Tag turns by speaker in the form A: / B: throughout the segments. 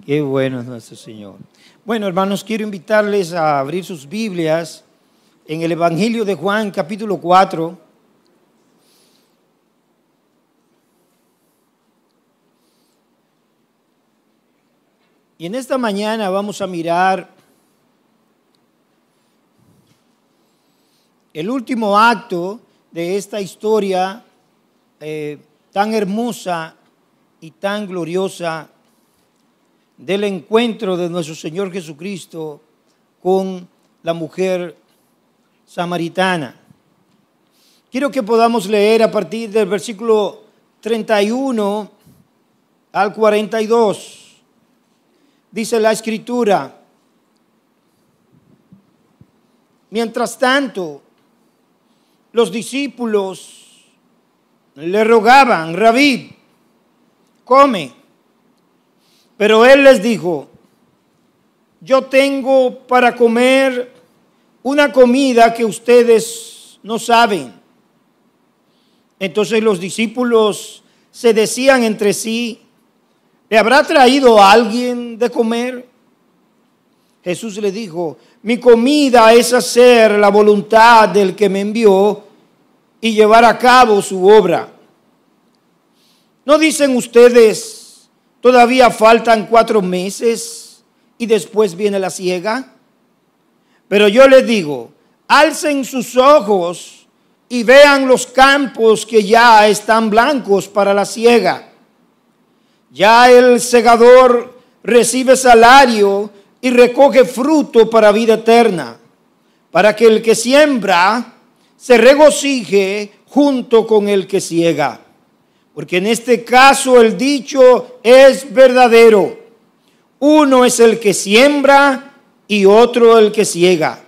A: Qué bueno es nuestro Señor. Bueno, hermanos, quiero invitarles a abrir sus Biblias en el Evangelio de Juan, capítulo 4. Y en esta mañana vamos a mirar el último acto de esta historia tan hermosa y tan gloriosa del encuentro de nuestro Señor Jesucristo con la mujer samaritana. Quiero que podamos leer a partir del versículo 31 al 42. Dice la Escritura: mientras tanto, los discípulos le rogaban: Rabí, come. Pero él les dijo: yo tengo para comer una comida que ustedes no saben. Entonces los discípulos se decían entre sí: ¿le habrá traído alguien de comer? Jesús le dijo: mi comida es hacer la voluntad del que me envió y llevar a cabo su obra. ¿No dicen ustedes: todavía faltan 4 meses y después viene la siega? Pero yo les digo: alcen sus ojos y vean los campos que ya están blancos para la siega. Ya el segador recibe salario y recoge fruto para vida eterna, para que el que siembra se regocije junto con el que siega. Porque en este caso el dicho es verdadero: uno es el que siembra y otro el que siega.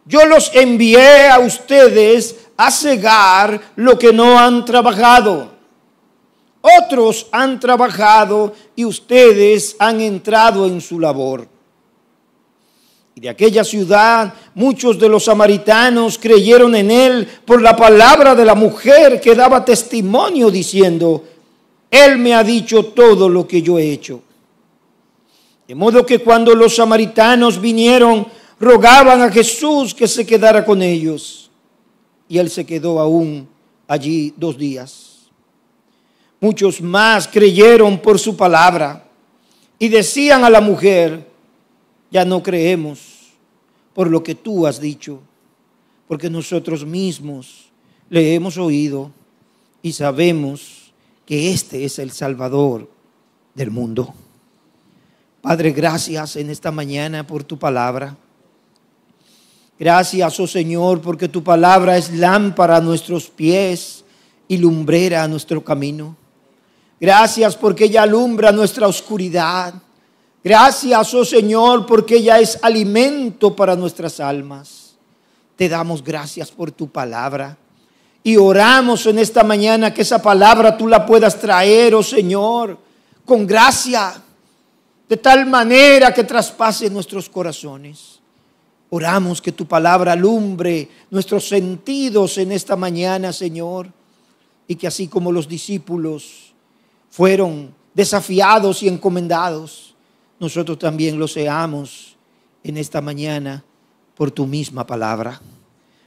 A: Yo los envié a ustedes a segar lo que no han trabajado. Otros han trabajado y ustedes han entrado en su labor. Y de aquella ciudad muchos de los samaritanos creyeron en él por la palabra de la mujer que daba testimonio diciendo: él me ha dicho todo lo que yo he hecho. De modo que cuando los samaritanos vinieron, rogaban a Jesús que se quedara con ellos. Y él se quedó aún allí 2 días. Muchos más creyeron por su palabra y decían a la mujer: ya no creemos por lo que tú has dicho, porque nosotros mismos le hemos oído y sabemos que este es el Salvador del mundo. Padre, gracias en esta mañana por tu palabra. Gracias, oh Señor, porque tu palabra es lámpara a nuestros pies y lumbrera a nuestro camino. Gracias porque ella alumbra nuestra oscuridad. Gracias, oh Señor, porque ella es alimento para nuestras almas. Te damos gracias por tu palabra y oramos en esta mañana que esa palabra tú la puedas traer, oh Señor, con gracia, de tal manera que traspase nuestros corazones. Oramos que tu palabra alumbre nuestros sentidos en esta mañana, Señor, y que así como los discípulos fueron desafiados y encomendados, nosotros también lo seamos en esta mañana por tu misma palabra.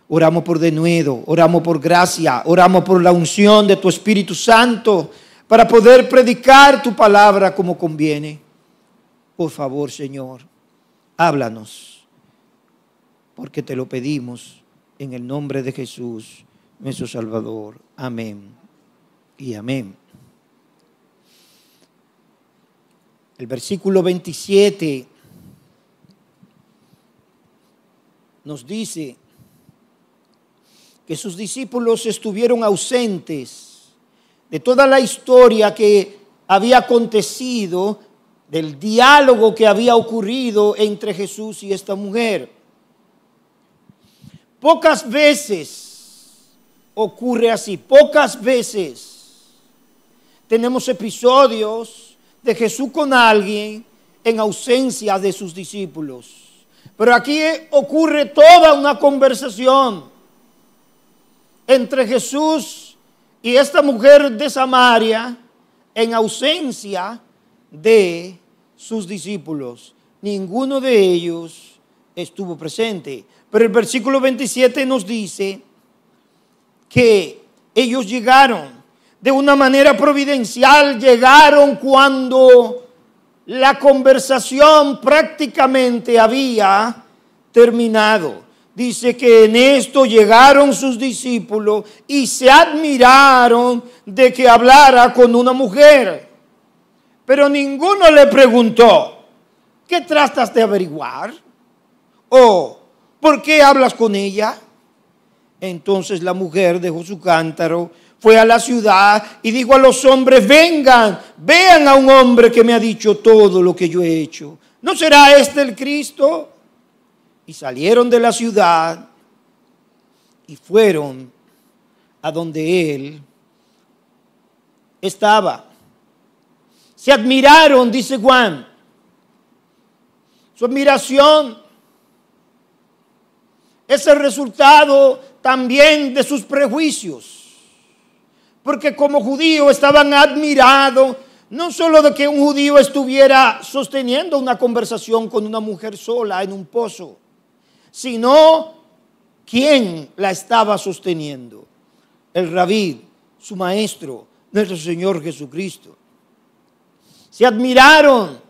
A: Oramos por denuedo, oramos por gracia, oramos por la unción de tu Espíritu Santo para poder predicar tu palabra como conviene. Por favor, Señor, háblanos, porque te lo pedimos en el nombre de Jesús, nuestro Salvador. Amén y amén. El versículo 27 nos dice que sus discípulos estuvieron ausentes de toda la historia que había acontecido, del diálogo que había ocurrido entre Jesús y esta mujer. Pocas veces ocurre así, pocas veces tenemos episodios de Jesús con alguien en ausencia de sus discípulos. Pero aquí ocurre toda una conversación entre Jesús y esta mujer de Samaria en ausencia de sus discípulos, ninguno de ellos estuvo presente. Pero el versículo 27 nos dice que ellos llegaron de una manera providencial, llegaron cuando la conversación prácticamente había terminado. Dice que en esto llegaron sus discípulos y se admiraron de que hablara con una mujer. Pero ninguno le preguntó, ¿qué tratas de averiguar? ¿O por qué hablas con ella? Entonces la mujer dejó su cántaro, fue a la ciudad y dijo a los hombres, vengan, vean a un hombre que me ha dicho todo lo que yo he hecho. ¿No será este el Cristo? Y salieron de la ciudad y fueron a donde él estaba. Se admiraron, dice Juan. Su admiración es el resultado también de sus prejuicios. Porque como judíos estaban admirados, no solo de que un judío estuviera sosteniendo una conversación con una mujer sola en un pozo, sino quién la estaba sosteniendo. El rabí, su maestro, nuestro Señor Jesucristo. Se admiraron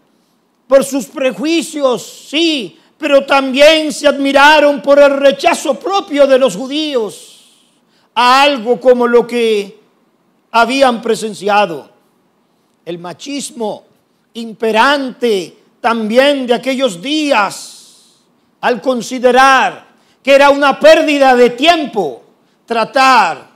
A: por sus prejuicios, sí, pero también se admiraron por el rechazo propio de los judíos a algo como lo que habían presenciado. El machismo imperante también de aquellos días, al considerar que era una pérdida de tiempo tratar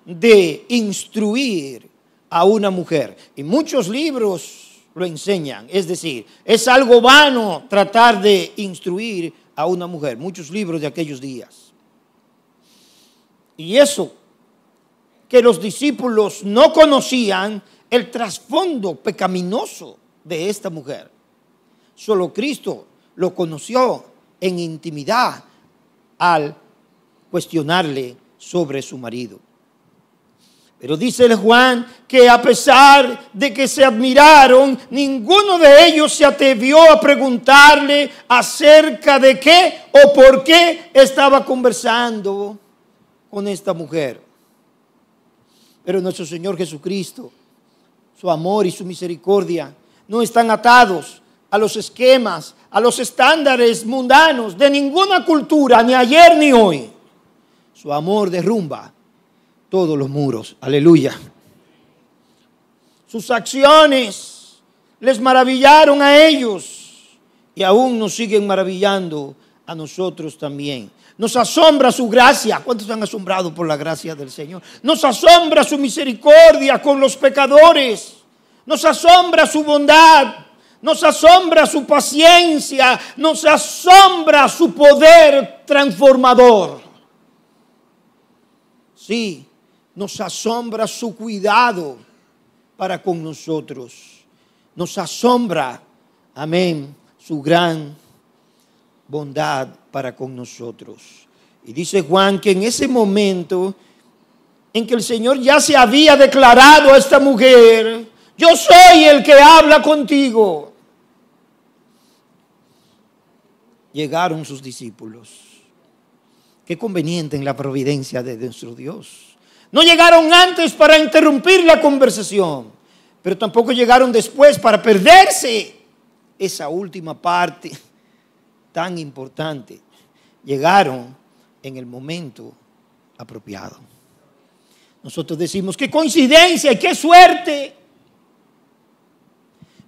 A: de instruir a una mujer. Y muchos libros lo enseñan, es decir, es algo vano tratar de instruir a una mujer. Muchos libros de aquellos días. Y eso, que los discípulos no conocían el trasfondo pecaminoso de esta mujer. Solo Cristo lo conoció en intimidad al cuestionarle sobre su marido. Pero dice el Juan que a pesar de que se admiraron, ninguno de ellos se atrevió a preguntarle acerca de qué o por qué estaba conversando con esta mujer. Pero nuestro Señor Jesucristo, su amor y su misericordia no están atados a los esquemas, a los estándares mundanos de ninguna cultura, ni ayer ni hoy. Su amor derrumba todos los muros. Aleluya. Sus acciones les maravillaron a ellos y aún nos siguen maravillando a nosotros también. Nos asombra su gracia. ¿Cuántos han asombrado por la gracia del Señor? Nos asombra su misericordia con los pecadores. Nos asombra su bondad. Nos asombra su paciencia. Nos asombra su poder transformador. Sí, nos asombra su cuidado para con nosotros. Nos asombra, amén, su gran bondad para con nosotros. Y dice Juan que en ese momento en que el Señor ya se había declarado a esta mujer, yo soy el que habla contigo, llegaron sus discípulos. Qué conveniente en la providencia de nuestro Dios. No llegaron antes para interrumpir la conversación, pero tampoco llegaron después para perderse esa última parte tan importante. Llegaron en el momento apropiado. Nosotros decimos, qué coincidencia y qué suerte.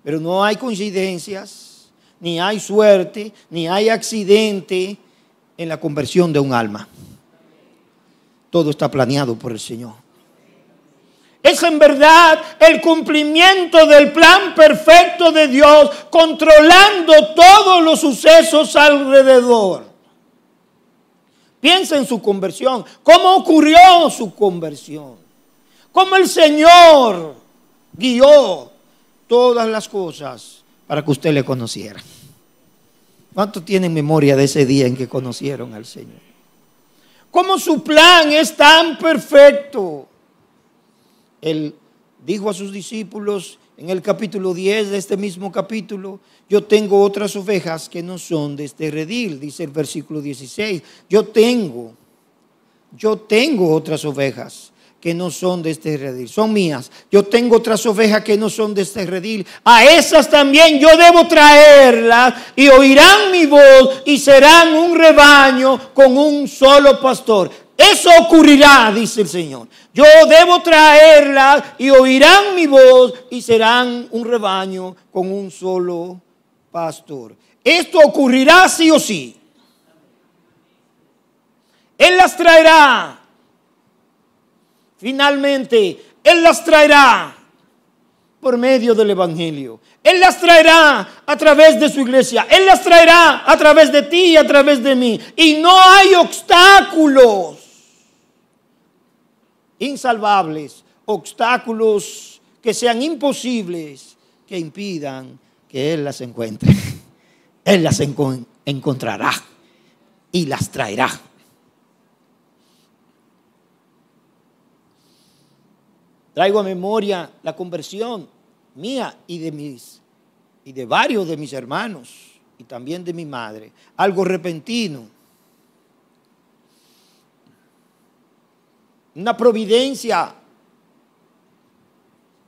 A: Pero no hay coincidencias, ni hay suerte, ni hay accidente en la conversión de un alma. Todo está planeado por el Señor. Es en verdad el cumplimiento del plan perfecto de Dios, controlando todos los sucesos alrededor. Piensa en su conversión. ¿Cómo ocurrió su conversión? ¿Cómo el Señor guió todas las cosas para que usted le conociera? ¿Cuántos tienen memoria de ese día en que conocieron al Señor? ¿Cómo su plan es tan perfecto? Él dijo a sus discípulos En el capítulo 10 de este mismo capítulo, yo tengo otras ovejas que no son de este redil, dice el versículo 16. Yo tengo otras ovejas que no son de este redil, son mías. Yo tengo otras ovejas que no son de este redil. A esas también yo debo traerlas y oirán mi voz y serán un rebaño con un solo pastor. Eso ocurrirá, dice el Señor. Yo debo traerlas y oirán mi voz y serán un rebaño con un solo pastor. Esto ocurrirá sí o sí. Él las traerá. Finalmente, Él las traerá por medio del Evangelio. Él las traerá a través de su iglesia. Él las traerá a través de ti y a través de mí. Y no hay obstáculos insalvables, obstáculos que sean imposibles, que impidan que Él las encuentre. Él las encontrará y las traerá. Traigo a memoria la conversión mía y de varios de mis hermanos y también de mi madre. Algo repentino. Una providencia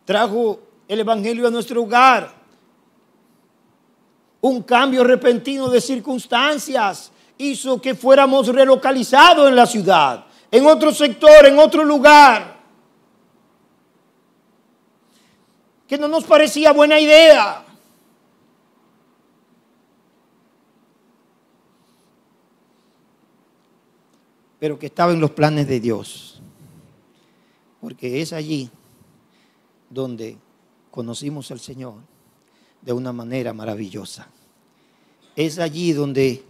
A: trajo el Evangelio a nuestro hogar. Un cambio repentino de circunstancias hizo que fuéramos relocalizados en la ciudad, en otro sector, en otro lugar, que no nos parecía buena idea. Pero que estaba en los planes de Dios. Porque es allí donde conocimos al Señor de una manera maravillosa. Es allí donde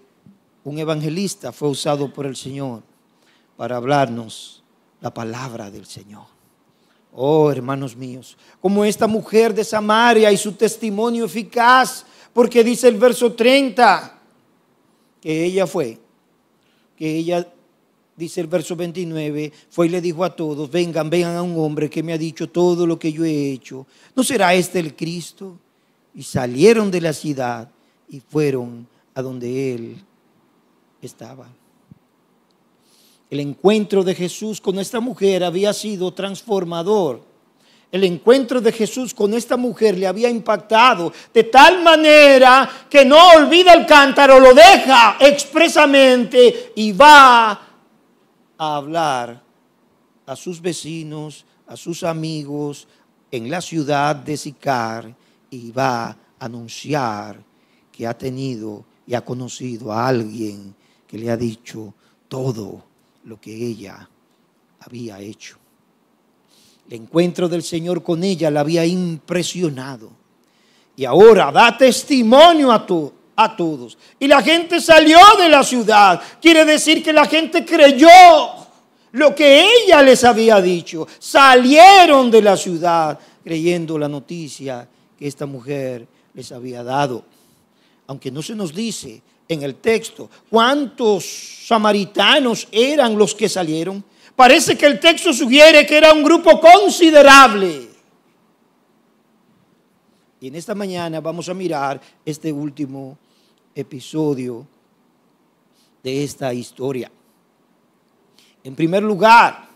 A: un evangelista fue usado por el Señor para hablarnos la palabra del Señor. Oh, hermanos míos, como esta mujer de Samaria y su testimonio eficaz, porque dice el verso 30 que ella dice el verso 29, fue y le dijo a todos: vengan a un hombre que me ha dicho todo lo que yo he hecho. ¿No será este el Cristo? Y salieron de la ciudad y fueron a donde él estaba. El encuentro de Jesús con esta mujer había sido transformador. El encuentro de Jesús con esta mujer le había impactado de tal manera que no olvida el cántaro, lo deja expresamente y va a hablar a sus vecinos, a sus amigos en la ciudad de Sicar, y va a anunciar que ha tenido y ha conocido a alguien que le ha dicho todo lo que ella había hecho. El encuentro del Señor con ella la había impresionado y ahora da testimonio a todos. Y la gente salió de la ciudad. Quiere decir que la gente creyó lo que ella les había dicho. Salieron de la ciudad creyendo la noticia que esta mujer les había dado. Aunque no se nos dice en el texto cuántos samaritanos eran los que salieron. Parece que el texto sugiere que era un grupo considerable. Y en esta mañana vamos a mirar este último episodio de esta historia. En primer lugar,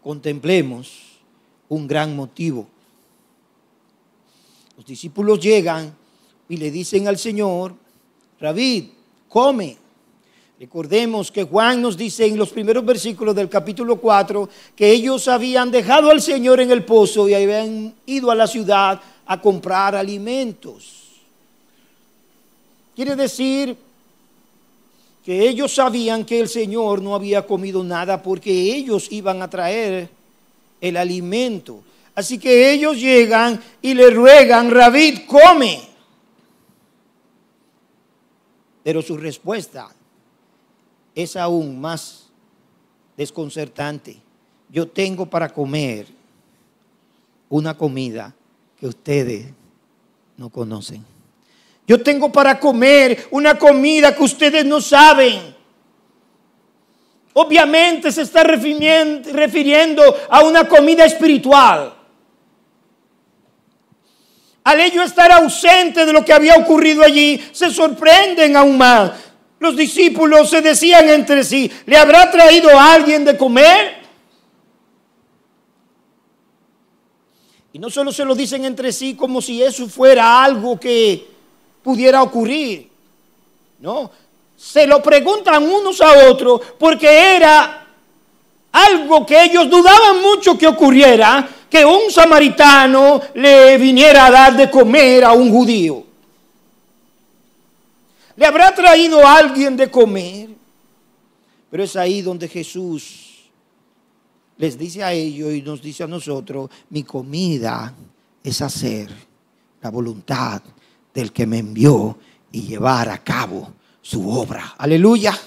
A: contemplemos un gran motivo. Los discípulos llegan y le dicen al Señor: Rabí, come. Recordemos que Juan nos dice en los primeros versículos del capítulo 4 que ellos habían dejado al Señor en el pozo y habían ido a la ciudad a comprar alimentos. Quiere decir que ellos sabían que el Señor no había comido nada porque ellos iban a traer el alimento. Así que ellos llegan y le ruegan: Rabí, come. Pero su respuesta es aún más desconcertante. Yo tengo para comer una comida que ustedes no conocen. Yo tengo para comer una comida que ustedes no saben. Obviamente se está refiriendo a una comida espiritual. al ello estar ausente de lo que había ocurrido allí, se sorprenden aún más. Los discípulos se decían entre sí, ¿le habrá traído a alguien de comer? Y no solo se lo dicen entre sí como si eso fuera algo que pudiera ocurrir. No, se lo preguntan unos a otros porque era algo que ellos dudaban mucho que ocurriera, que un samaritano le viniera a dar de comer a un judío. ¿Le habrá traído a alguien de comer? Pero es ahí donde Jesús les dice a ellos y nos dice a nosotros, mi comida es hacer la voluntad del que me envió y llevar a cabo su obra. Aleluya.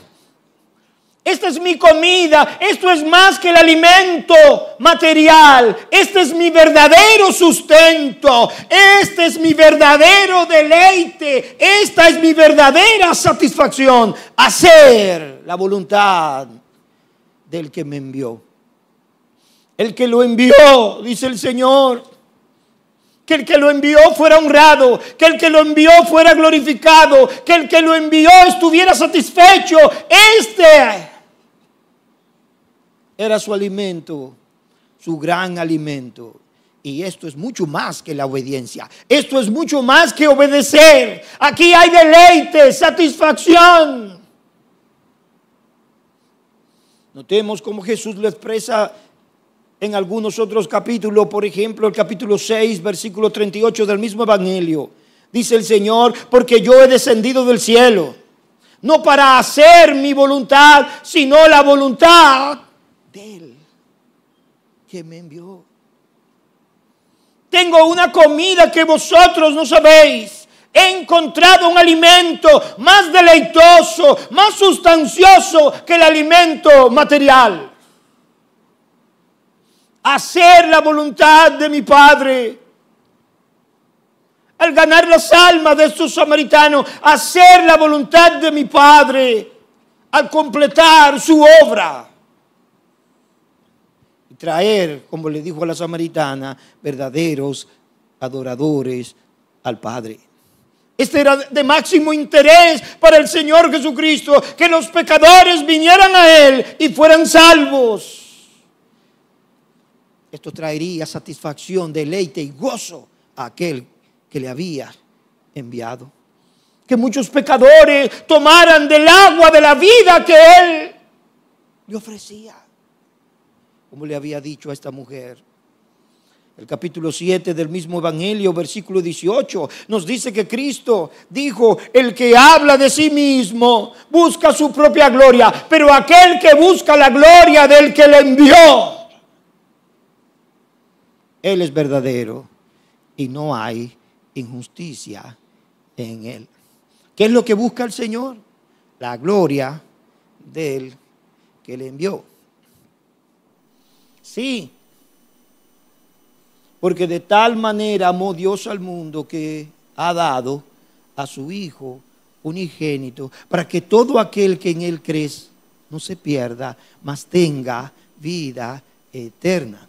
A: Esta es mi comida, esto es más que el alimento material, este es mi verdadero sustento, este es mi verdadero deleite, esta es mi verdadera satisfacción, hacer la voluntad del que me envió. El que lo envió, dice el Señor, que el que lo envió fuera honrado, que el que lo envió fuera glorificado, que el que lo envió estuviera satisfecho. Este era su alimento, su gran alimento. Y esto es mucho más que la obediencia. Esto es mucho más que obedecer. Aquí hay deleite, satisfacción. Notemos cómo Jesús lo expresa en algunos otros capítulos. Por ejemplo, el capítulo 6, versículo 38 del mismo evangelio. Dice el Señor, porque yo he descendido del cielo, no para hacer mi voluntad, sino la voluntad del que me envió. Tengo una comida que vosotros no sabéis. He encontrado un alimento más deleitoso, más sustancioso que el alimento material. Hacer la voluntad de mi Padre. Al ganar las almas de estos samaritanos, hacer la voluntad de mi Padre, al completar su obra. Y traer, como le dijo a la samaritana, verdaderos adoradores al Padre. Este era de máximo interés para el Señor Jesucristo, que los pecadores vinieran a Él y fueran salvos. Esto traería satisfacción, deleite y gozo a aquel que le había enviado. Que muchos pecadores tomaran del agua de la vida que Él le ofrecía. Como le había dicho a esta mujer. El capítulo 7 del mismo evangelio, versículo 18, nos dice que Cristo dijo, el que habla de sí mismo busca su propia gloria, pero aquel que busca la gloria del que le envió, Él es verdadero y no hay injusticia en Él. ¿Qué es lo que busca el Señor? La gloria del que le envió. Sí, porque de tal manera amó Dios al mundo que ha dado a su Hijo unigénito, para que todo aquel que en Él cree no se pierda, mas tenga vida eterna.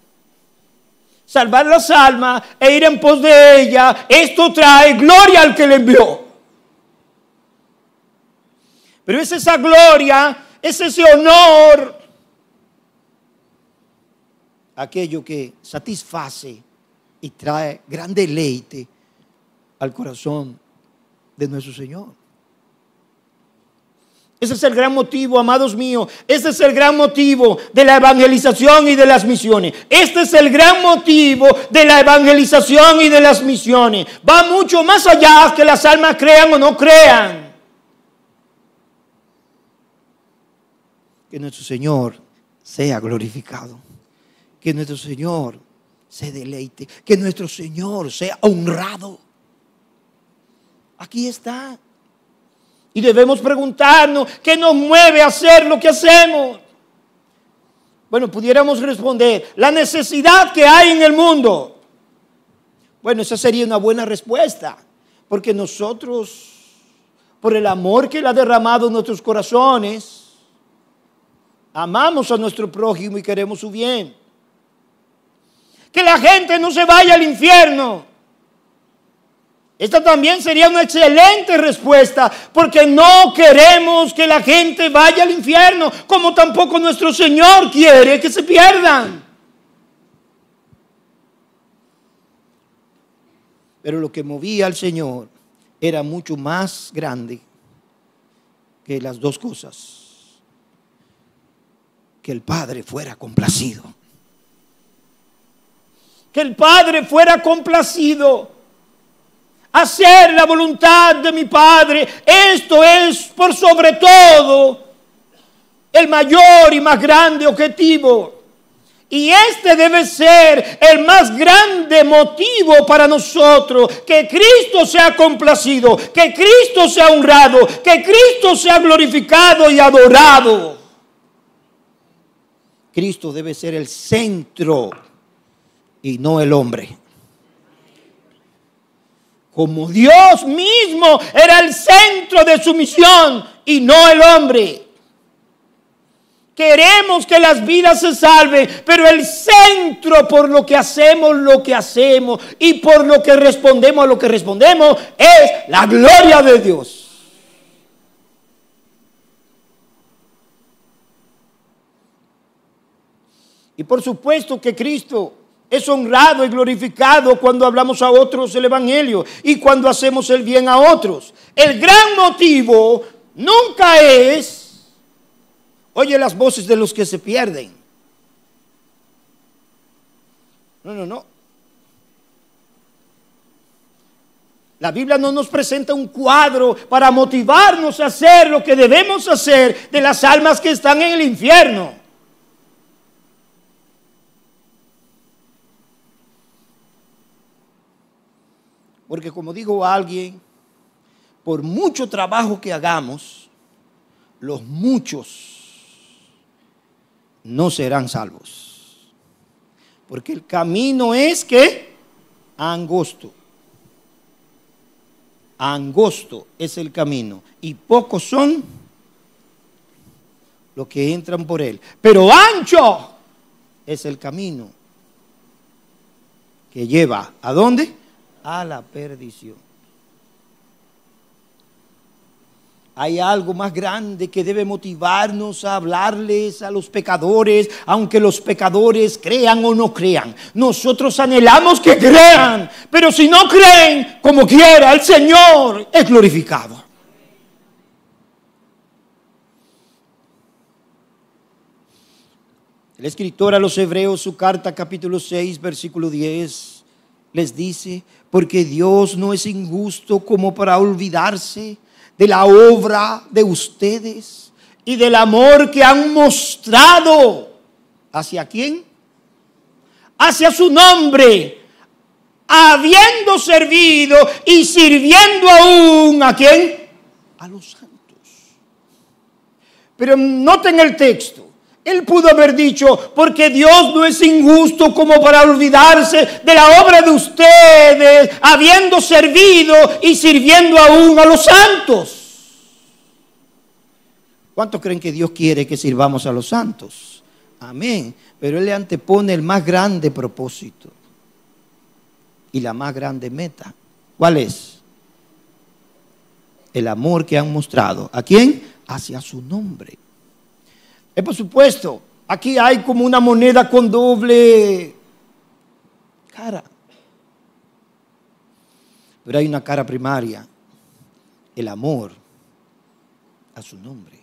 A: Salvar las almas e ir en pos de ella, esto trae gloria al que le envió. Pero es esa gloria, es ese honor, aquello que satisface y trae gran deleite al corazón de nuestro Señor. Ese es el gran motivo, amados míos. Ese es el gran motivo de la evangelización y de las misiones. Este es el gran motivo de la evangelización y de las misiones. Va mucho más allá que las almas crean o no crean. Que nuestro Señor sea glorificado. Que nuestro Señor se deleite. Que nuestro Señor sea honrado. Aquí está. Y debemos preguntarnos, ¿qué nos mueve a hacer lo que hacemos? Bueno, pudiéramos responder, la necesidad que hay en el mundo. Bueno, esa sería una buena respuesta, porque nosotros, por el amor que Él ha derramado en nuestros corazones, amamos a nuestro prójimo y queremos su bien. Que la gente no se vaya al infierno. Esta también sería una excelente respuesta, porque no queremos que la gente vaya al infierno, como tampoco nuestro Señor quiere que se pierdan. Pero lo que movía al Señor era mucho más grande que las dos cosas. Que el Padre fuera complacido. Que el Padre fuera complacido. Hacer la voluntad de mi Padre. Esto es por sobre todo el mayor y más grande objetivo. Y este debe ser el más grande motivo para nosotros. Que Cristo sea complacido. Que Cristo sea honrado. Que Cristo sea glorificado y adorado. Cristo debe ser el centro y no el hombre. Como Dios mismo era el centro de su misión y no el hombre. Queremos que las vidas se salven, pero el centro por lo que hacemos y por lo que respondemos a lo que respondemos es la gloria de Dios. Y por supuesto que Cristo es honrado y glorificado cuando hablamos a otros el evangelio y cuando hacemos el bien a otros. El gran motivo nunca es, oye las voces de los que se pierden. No. La Biblia no nos presenta un cuadro para motivarnos a hacer lo que debemos hacer de las almas que están en el infierno. Porque como dijo alguien, por mucho trabajo que hagamos, los muchos no serán salvos. Porque el camino es que angosto. Angosto es el camino y pocos son los que entran por él. Pero ancho es el camino que lleva ¿a dónde? A la perdición. Hay algo más grande que debe motivarnos a hablarles a los pecadores, aunque los pecadores crean o no crean. Nosotros anhelamos que crean, pero si no creen, como quiera, el Señor es glorificado. El escritor a los Hebreos, su carta capítulo 6, versículo 10, les dice, porque Dios no es injusto como para olvidarse de la obra de ustedes y del amor que han mostrado. ¿Hacia quién? Hacia su nombre, habiendo servido y sirviendo aún ¿a quién? A los santos. Pero noten el texto. Él pudo haber dicho, porque Dios no es injusto como para olvidarse de la obra de ustedes, habiendo servido y sirviendo aún a los santos. ¿Cuántos creen que Dios quiere que sirvamos a los santos? Amén. Pero Él le antepone el más grande propósito y la más grande meta. ¿Cuál es? El amor que han mostrado. ¿A quién? Hacia su nombre. Por supuesto, aquí hay como una moneda con doble cara. Pero hay una cara primaria, el amor a su nombre.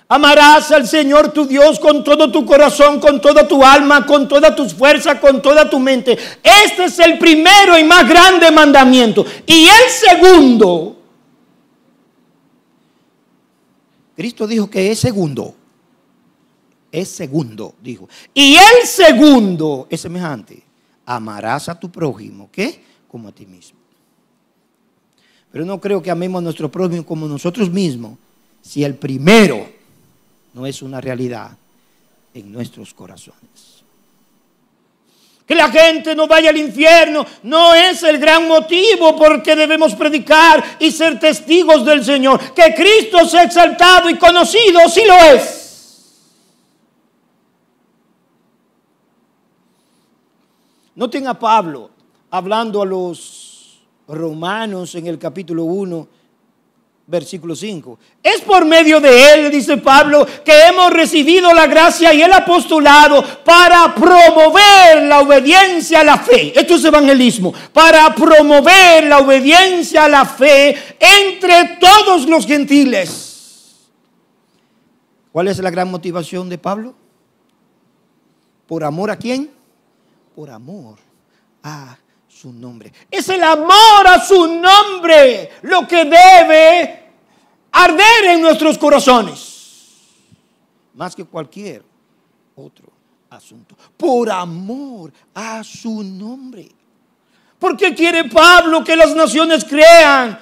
A: Amarás al Señor tu Dios con todo tu corazón, con toda tu alma, con toda tu fuerza, con toda tu mente. Este es el primero y más grande mandamiento. Y el segundo, Cristo dijo que es segundo. Es segundo, dijo. Y el segundo es semejante. Amarás a tu prójimo, ¿qué? Como a ti mismo. Pero no creo que amemos a nuestro prójimo como nosotros mismos, si el primero no es una realidad en nuestros corazones. Que la gente no vaya al infierno no es el gran motivo por que debemos predicar y ser testigos del Señor. Que Cristo sea exaltado y conocido, sí lo es. Noten a Pablo hablando a los Romanos en el capítulo 1, versículo 5. Es por medio de él, dice Pablo, que hemos recibido la gracia y el apostolado para promover la obediencia a la fe. Esto es evangelismo. Para promover la obediencia a la fe entre todos los gentiles. ¿Cuál es la gran motivación de Pablo? ¿Por amor a quién? Por amor a su nombre. Es el amor a su nombre lo que debe arder en nuestros corazones, más que cualquier otro asunto. Por amor a su nombre. ¿Por qué quiere Pablo que las naciones crean?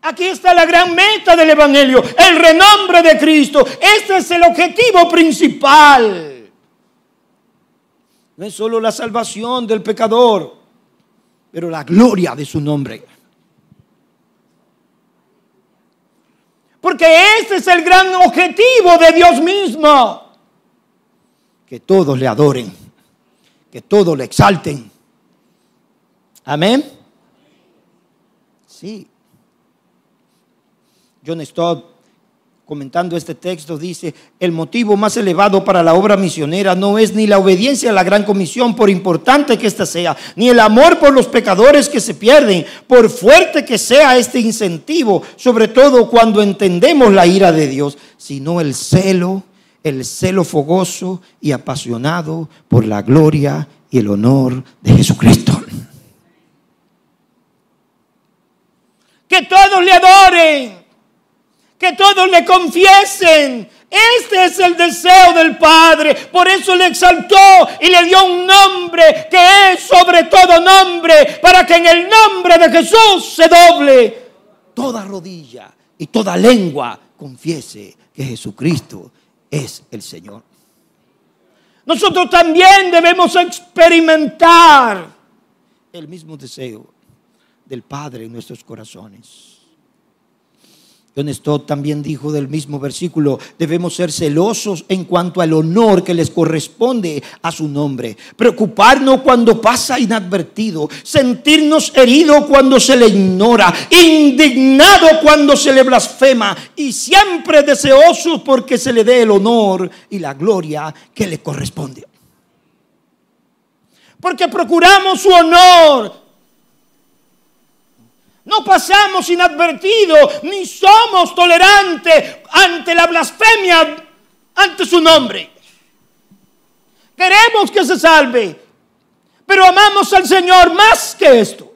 A: Aquí está la gran meta del evangelio, el renombre de Cristo. Este es el objetivo principal. No es solo la salvación del pecador, pero la gloria de su nombre. Porque este es el gran objetivo de Dios mismo. Que todos le adoren, que todos le exalten. Amén. Sí. John Stott, comentando este texto, dice: el motivo más elevado para la obra misionera no es ni la obediencia a la gran comisión, por importante que ésta sea, ni el amor por los pecadores que se pierden, por fuerte que sea este incentivo, sobre todo cuando entendemos la ira de Dios, sino el celo fogoso y apasionado por la gloria y el honor de Jesucristo. Que todos le adoren, que todos le confiesen. Este es el deseo del Padre. Por eso le exaltó y le dio un nombre que es sobre todo nombre, para que en el nombre de Jesús se doble toda rodilla y toda lengua confiese que Jesucristo es el Señor. Nosotros también debemos experimentar el mismo deseo del Padre en nuestros corazones. John Stott también dijo del mismo versículo: debemos ser celosos en cuanto al honor que les corresponde a su nombre, preocuparnos cuando pasa inadvertido, sentirnos heridos cuando se le ignora, indignado cuando se le blasfema, y siempre deseosos porque se le dé el honor y la gloria que le corresponde. Porque procuramos su honor. No pasamos inadvertidos, ni somos tolerantes ante la blasfemia, ante su nombre. Queremos que se salve, pero amamos al Señor más que esto.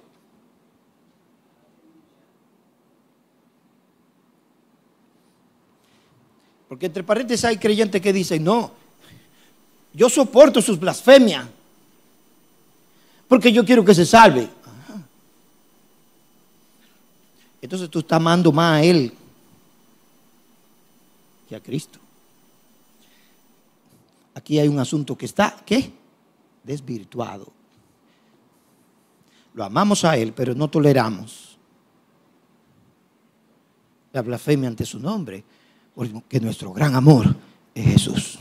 A: Porque entre paréntesis hay creyentes que dicen: no, yo soporto sus blasfemias porque yo quiero que se salve. Entonces tú estás amando más a Él que a Cristo. Aquí hay un asunto que está, ¿qué? Desvirtuado. Lo amamos a Él, pero no toleramos la blasfemia ante su nombre, porque nuestro gran amor es Jesús.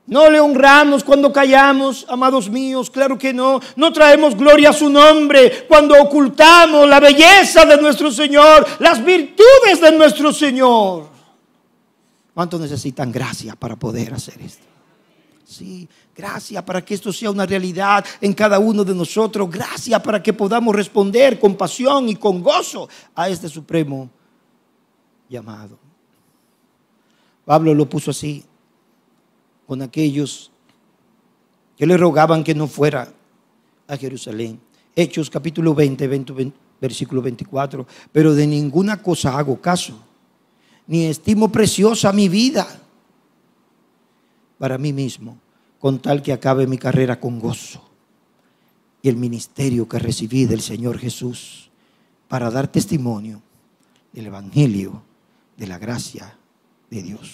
A: No le honramos cuando callamos, amados míos, claro que no. No traemos gloria a su nombre cuando ocultamos la belleza de nuestro Señor, las virtudes de nuestro Señor. ¿Cuántos necesitan gracia para poder hacer esto? Sí, gracia para que esto sea una realidad en cada uno de nosotros. Gracia para que podamos responder con pasión y con gozo a este supremo llamado. Pablo lo puso así con aquellos que le rogaban que no fuera a Jerusalén. Hechos capítulo 20, versículo 24. Pero de ninguna cosa hago caso, ni estimo preciosa mi vida para mí mismo, con tal que acabe mi carrera con gozo y el ministerio que recibí del Señor Jesús, para dar testimonio del evangelio de la gracia de Dios.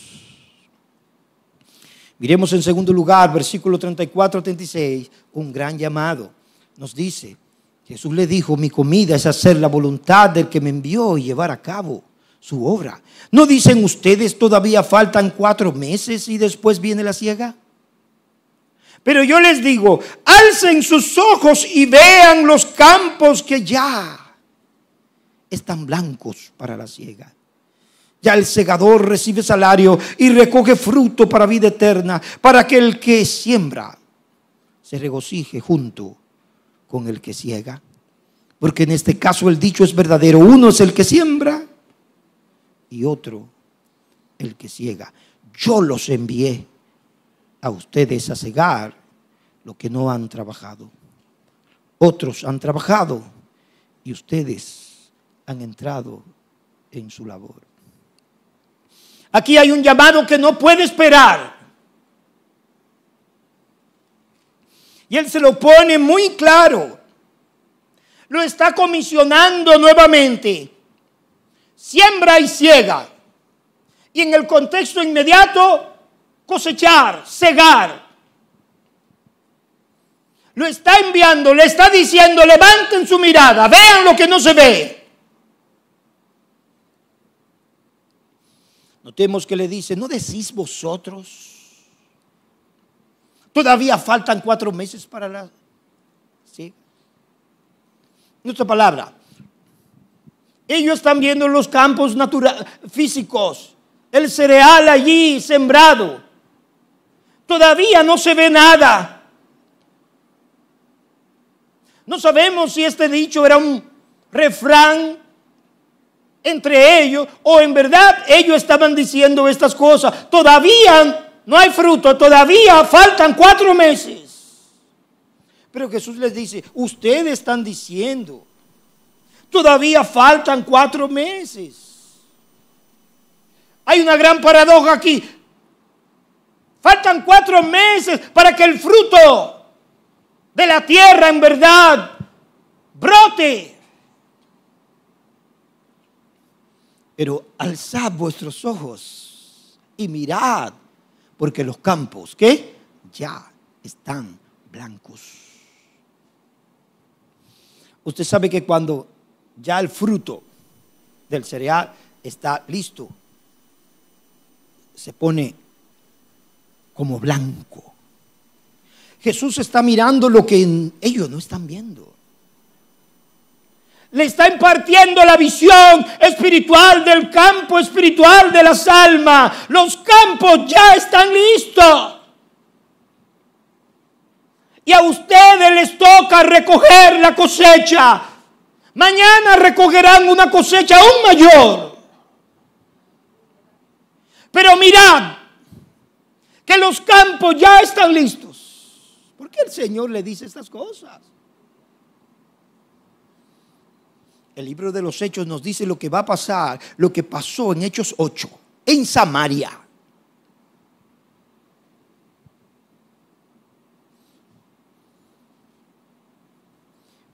A: Miremos en segundo lugar, versículo 34-36, un gran llamado. Nos dice, Jesús le dijo: mi comida es hacer la voluntad del que me envió y llevar a cabo su obra. ¿No dicen ustedes todavía faltan 4 meses y después viene la siega? Pero yo les digo, alcen sus ojos y vean los campos que ya están blancos para la siega. Ya el segador recibe salario y recoge fruto para vida eterna, para que el que siembra se regocije junto con el que siega. Porque en este caso el dicho es verdadero: uno es el que siembra y otro el que siega. Yo los envié a ustedes a segar lo que no han trabajado. Otros han trabajado y ustedes han entrado en su labor. Aquí hay un llamado que no puede esperar. Y Él se lo pone muy claro. Lo está comisionando nuevamente. Siembra y siega. Y en el contexto inmediato, cosechar, segar. Lo está enviando, le está diciendo: levanten su mirada, vean lo que no se ve. Notemos que le dice: ¿no decís vosotros? Todavía faltan 4 meses para la siega. En otra palabra, ellos están viendo los campos físicos, el cereal allí sembrado. Todavía no se ve nada. No sabemos si este dicho era un refrán entre ellos o en verdad ellos estaban diciendo estas cosas. Todavía no hay fruto, todavía faltan 4 meses. Pero Jesús les dice: ustedes están diciendo, todavía faltan 4 meses. Hay una gran paradoja aquí. Faltan 4 meses para que el fruto de la tierra en verdad brote. Pero alzad vuestros ojos y mirad, porque los campos, ¿qué? Ya están blancos. Usted sabe que cuando ya el fruto del cereal está listo, se pone como blanco. Jesús está mirando lo que ellos no están viendo. Le está impartiendo la visión espiritual del campo espiritual de las almas. Los campos ya están listos. Y a ustedes les toca recoger la cosecha. Mañana recogerán una cosecha aún mayor. Pero mirad que los campos ya están listos. ¿Por qué el Señor le dice estas cosas? El libro de los Hechos nos dice lo que va a pasar, lo que pasó en Hechos 8, en Samaria.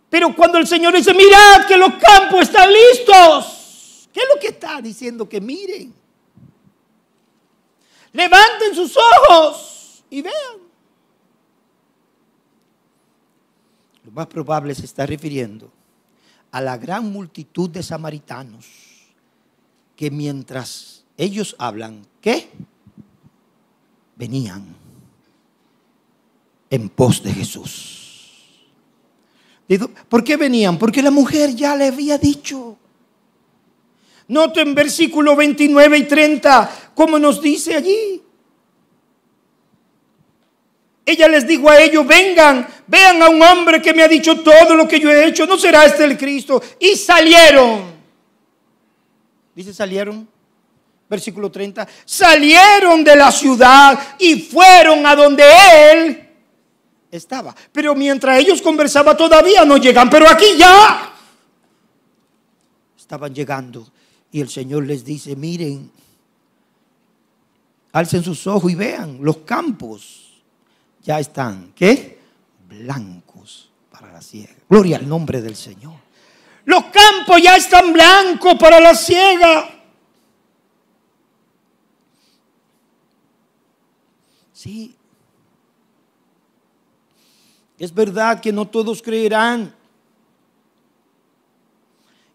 A: Pero cuando el Señor dice: mirad que los campos están listos, ¿qué es lo que está diciendo? Que miren, levanten sus ojos y vean. Lo más probable se está refiriendo a la gran multitud de samaritanos que mientras ellos hablan, ¿qué? Venían en pos de Jesús. ¿Por qué venían? Porque la mujer ya le había dicho. Noten versículo 29 y 30, como nos dice allí. Ella les dijo a ellos: vengan, vean a un hombre que me ha dicho todo lo que yo he hecho. ¿No será este el Cristo? Y salieron. Dice salieron. Versículo 30. Salieron de la ciudad y fueron a donde él estaba. Pero mientras ellos conversaban todavía no llegan. Pero aquí ya estaban llegando. Y el Señor les dice: miren, alcen sus ojos y vean, los campos ya están, ¿qué? Blancos para la siega. Gloria al nombre del Señor. Los campos ya están blancos para la siega. Sí. Es verdad que no todos creerán.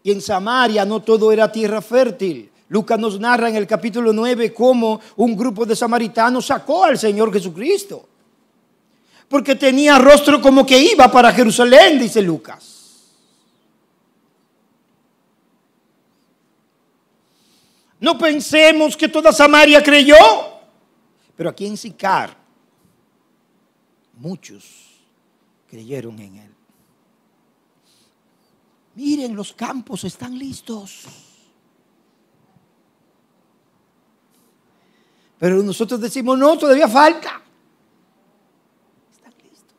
A: Y en Samaria no todo era tierra fértil. Lucas nos narra en el capítulo 9 cómo un grupo de samaritanos sacó al Señor Jesucristo. porque tenía rostro como que iba para Jerusalén, dice Lucas. No pensemos que toda Samaria creyó, pero aquí en Sicar muchos creyeron en él. Miren, los campos están listos. Pero nosotros decimos, no, todavía falta. Están listos.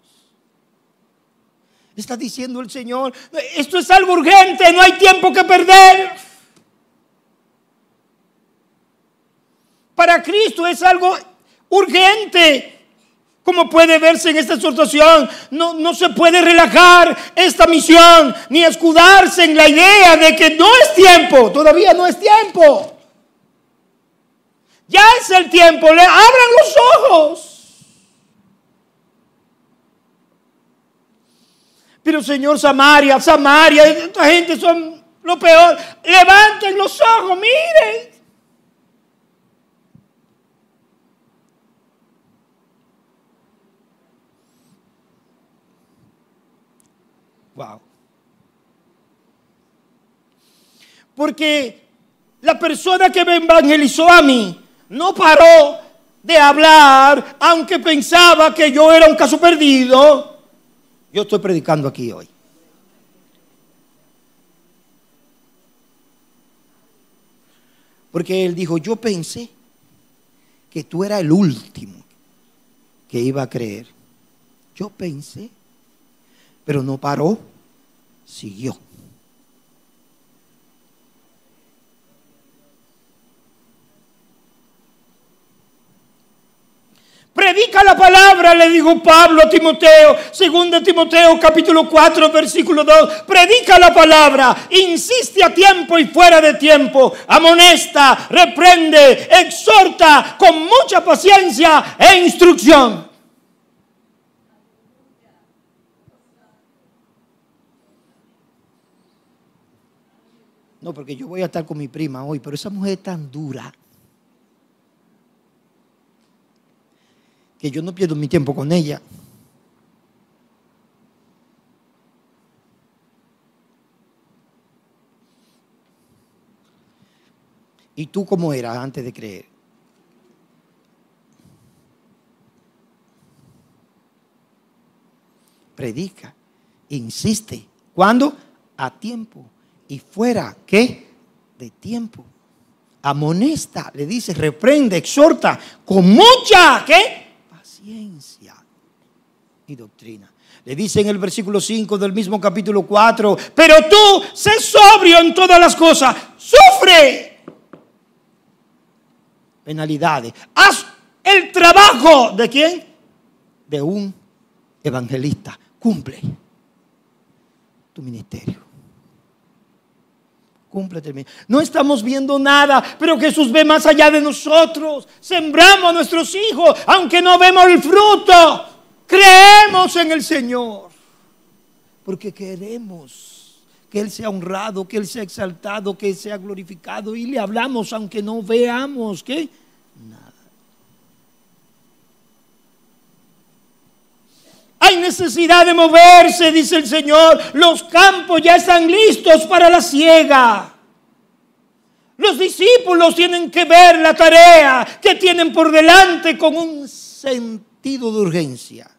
A: Está diciendo el Señor, esto es algo urgente, no hay tiempo que perder. Para Cristo es algo urgente. Como puede verse en esta exhortación, no se puede relajar esta misión, ni escudarse en la idea de que no es tiempo, todavía no es tiempo. Ya es el tiempo, le abran los ojos. Pero Señor, Samaria, esta gente son lo peor. Levanten los ojos, miren. Wow. Porque la persona que me evangelizó a mí no paró de hablar, aunque pensaba que yo era un caso perdido. Yo estoy predicando aquí hoy. Porque él dijo, yo pensé que tú eras el último que iba a creer. Yo pensé. Pero no paró, siguió. Predica la palabra, le dijo Pablo a Timoteo, 2 Timoteo capítulo 4 versículo 2. Predica la palabra, insiste a tiempo y fuera de tiempo, amonesta, reprende, exhorta con mucha paciencia e instrucción. No, porque yo voy a estar con mi prima hoy, pero esa mujer es tan dura que yo no pierdo mi tiempo con ella. ¿Y tú cómo eras antes de creer? Predica, insiste. ¿Cuándo? A tiempo. Y fuera, ¿qué? De tiempo. Amonesta, le dice, reprende, exhorta, con mucha, ¿qué? Paciencia y doctrina. Le dice en el versículo 5 del mismo capítulo 4, pero tú, sé sobrio en todas las cosas, sufre penalidades. Haz el trabajo, ¿de quién? De un evangelista. Cumple tu ministerio. Cúmplete. No estamos viendo nada, pero Jesús ve más allá de nosotros. Sembramos a nuestros hijos, aunque no vemos el fruto. Creemos en el Señor, porque queremos que Él sea honrado, que Él sea exaltado, que Él sea glorificado. Y le hablamos aunque no veamos, ¿qué? Nada. Hay necesidad de moverse, dice el Señor. Los campos ya están listos para la siega. Los discípulos tienen que ver la tarea que tienen por delante con un sentido de urgencia.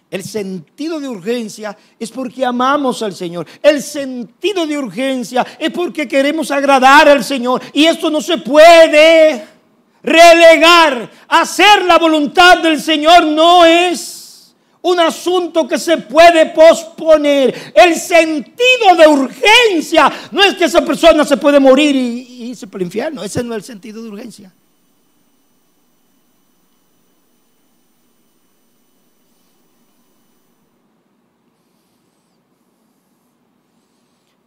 A: El sentido de urgencia es porque amamos al Señor. El sentido de urgencia es porque queremos agradar al Señor. Y esto no se puede relegar. Hacer la voluntad del Señor no es un asunto que se puede posponer. El sentido de urgencia no es que esa persona se puede morir y irse para el infierno. Ese no es el sentido de urgencia.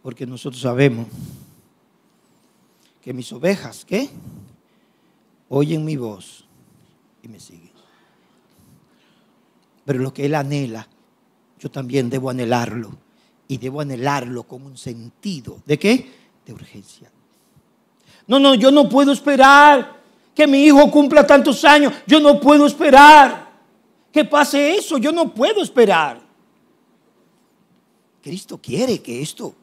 A: Porque nosotros sabemos que mis ovejas, ¿qué? Oyen mi voz y me siguen. Pero lo que Él anhela, yo también debo anhelarlo. Y debo anhelarlo con un sentido, ¿de qué? De urgencia. No, yo no puedo esperar que mi hijo cumpla tantos años. Yo no puedo esperar que pase eso. Yo no puedo esperar. Cristo quiere que esto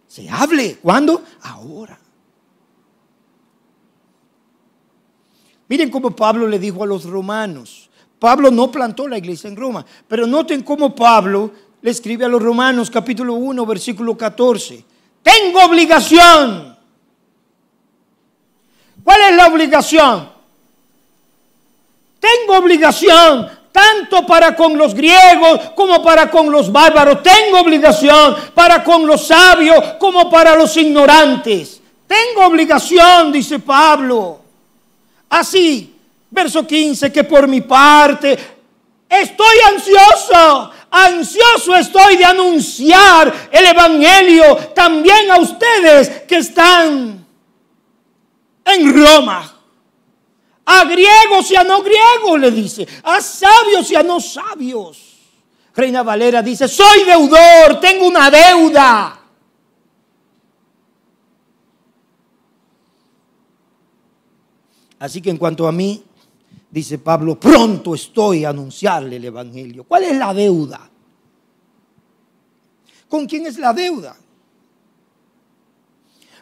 A: se hable. ¿Cuándo? Ahora. Miren cómo Pablo le dijo a los romanos. Pablo no plantó la iglesia en Roma, pero noten cómo Pablo le escribe a los romanos, capítulo 1, versículo 14. Tengo obligación. ¿Cuál es la obligación? Tengo obligación tanto para con los griegos como para con los bárbaros. Tengo obligación para con los sabios como para los ignorantes. Tengo obligación, dice Pablo. Así, verso 15, que por mi parte estoy ansioso estoy de anunciar el evangelio también a ustedes que están en Roma. A griegos y a no griegos, le dice. A sabios y a no sabios. Reina Valera dice, soy deudor, tengo una deuda. Así que en cuanto a mí, dice Pablo, pronto estoy a anunciarle el evangelio. ¿Cuál es la deuda? ¿Con quién es la deuda?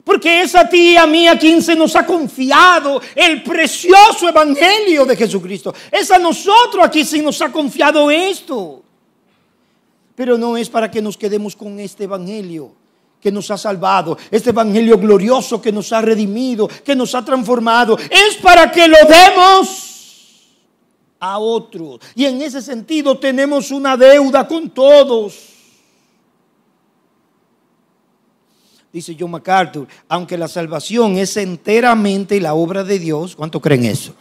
A: Porque es a ti y a mí a quien se nos ha confiado el precioso evangelio de Jesucristo. Es a nosotros a quien se nos ha confiado esto. Pero no es para que nos quedemos con este evangelio que nos ha salvado, este evangelio glorioso que nos ha redimido, que nos ha transformado. Es para que lo demos a otros. Y en ese sentido tenemos una deuda con todos. Dice John MacArthur, aunque la salvación es enteramente la obra de Dios, ¿cuánto creen eso?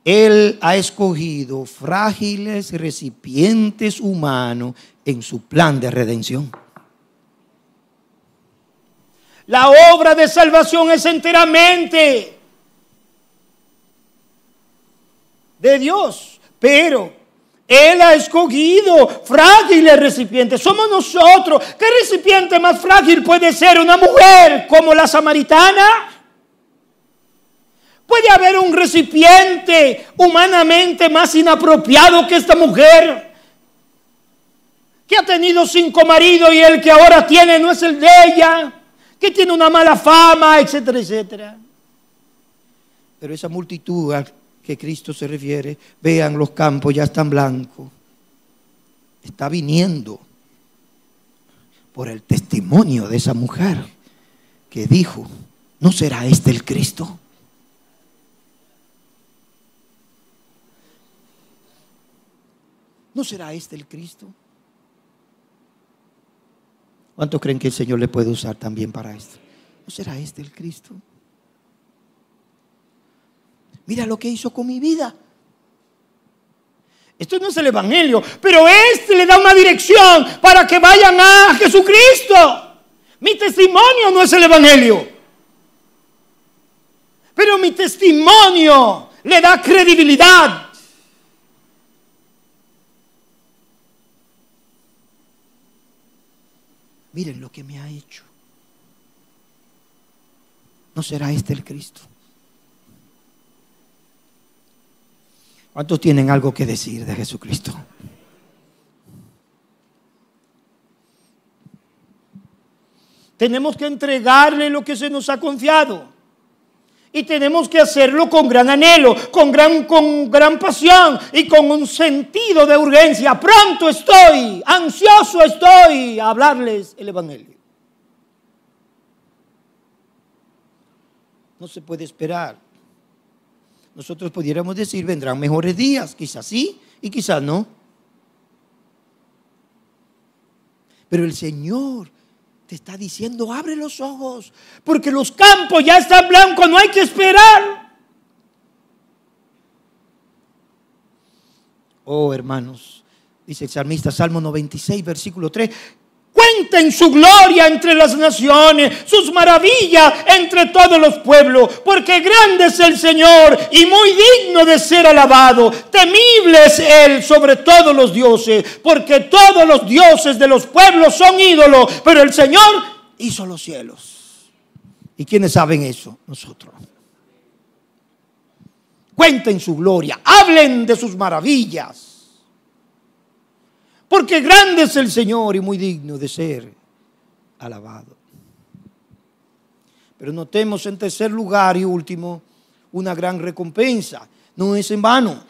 A: Él ha escogido frágiles recipientes humanos en su plan de redención. La obra de salvación es enteramente de Dios, pero Él ha escogido frágiles recipientes. Somos nosotros. ¿Qué recipiente más frágil puede ser una mujer como la samaritana? ¿Puede haber un recipiente humanamente más inapropiado que esta mujer? Que ha tenido 5 maridos y el que ahora tiene no es el de ella, que tiene una mala fama, etcétera, etcétera. Pero esa multitud a que Cristo se refiere, vean, los campos ya están blancos. Está viniendo por el testimonio de esa mujer que dijo, ¿no será este el Cristo? ¿No será este el Cristo? ¿Cuántos creen que el Señor le puede usar también para esto? ¿No será este el Cristo? Mira lo que hizo con mi vida. Esto no es el evangelio, pero este le da una dirección para que vayan a Jesucristo. Mi testimonio no es el evangelio, pero mi testimonio le da credibilidad. Miren lo que me ha hecho. ¿No será este el Cristo? ¿Cuántos tienen algo que decir de Jesucristo? Tenemos que entregarle lo que se nos ha confiado. Y tenemos que hacerlo con gran anhelo, con gran pasión y con un sentido de urgencia. Pronto estoy, ansioso estoy a hablarles el evangelio. No se puede esperar. Nosotros pudiéramos decir, vendrán mejores días, quizás sí y quizás no. Pero el Señor te está diciendo, abre los ojos, porque los campos ya están blancos, no hay que esperar. Oh, hermanos, dice el salmista, Salmo 96, versículo 3. Cuenten su gloria entre las naciones, sus maravillas entre todos los pueblos, porque grande es el Señor y muy digno de ser alabado. Temible es Él sobre todos los dioses, porque todos los dioses de los pueblos son ídolos, pero el Señor hizo los cielos. ¿Y quiénes saben eso? Nosotros. cuenten su gloria, hablen de sus maravillas, porque grande es el Señor y muy digno de ser alabado. Pero notemos en tercer lugar y último una gran recompensa. No es en vano.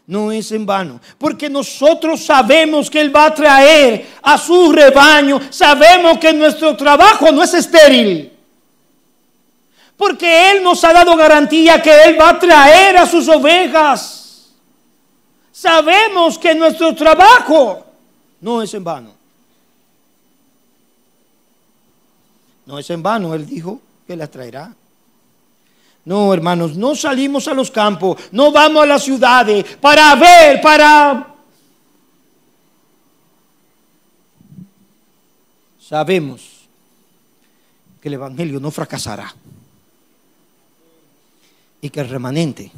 A: No es en vano, porque nosotros sabemos que Él va a traer a su rebaño. Sabemos que nuestro trabajo no es estéril, porque Él nos ha dado garantía que Él va a traer a sus ovejas. Sabemos que nuestro trabajo no es en vano. No es en vano, Él dijo que las traerá. No, hermanos, no salimos a los campos, no vamos a las ciudades para ver, Sabemos que el evangelio no fracasará y que el remanente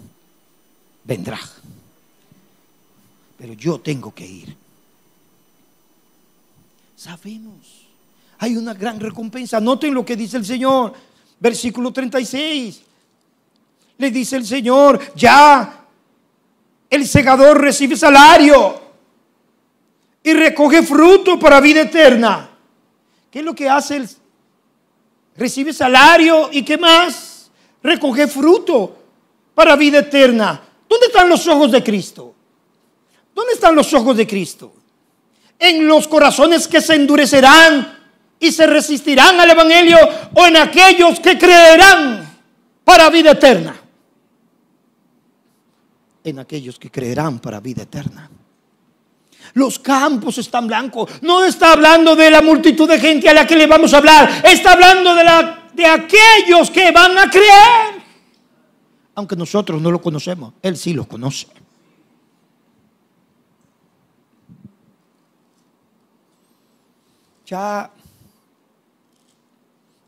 A: vendrá. Pero yo tengo que ir. Sabemos, hay una gran recompensa. Noten lo que dice el Señor, versículo 36. Le dice el Señor, ya el segador recibe salario y recoge fruto para vida eterna. ¿Qué es lo que hace? Recibe salario y ¿qué más? Recoge fruto para vida eterna. ¿Dónde están los ojos de Cristo? ¿Dónde están los ojos de Cristo? ¿En los corazones que se endurecerán y se resistirán al evangelio, o en aquellos que creerán para vida eterna? En aquellos que creerán para vida eterna. Los campos están blancos. No está hablando de la multitud de gente a la que le vamos a hablar. Está hablando de aquellos que van a creer. Aunque nosotros no lo conocemos, Él sí los conoce. Ya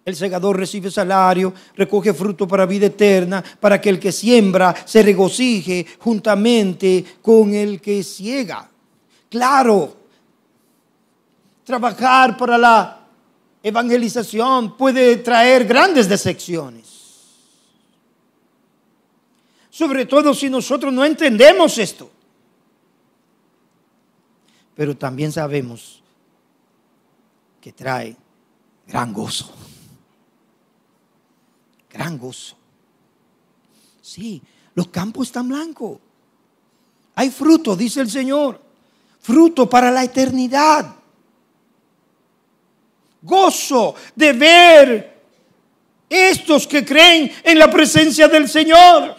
A: el segador recibe salario, recoge fruto para vida eterna, para que el que siembra se regocije juntamente con el que siega. Claro, trabajar para la evangelización puede traer grandes decepciones. Sobre todo si nosotros no entendemos esto. Pero también sabemos que trae gran gozo. Gran gozo. Sí, los campos están blancos. Hay fruto, dice el Señor. Fruto para la eternidad. Gozo de ver estos que creen en la presencia del Señor.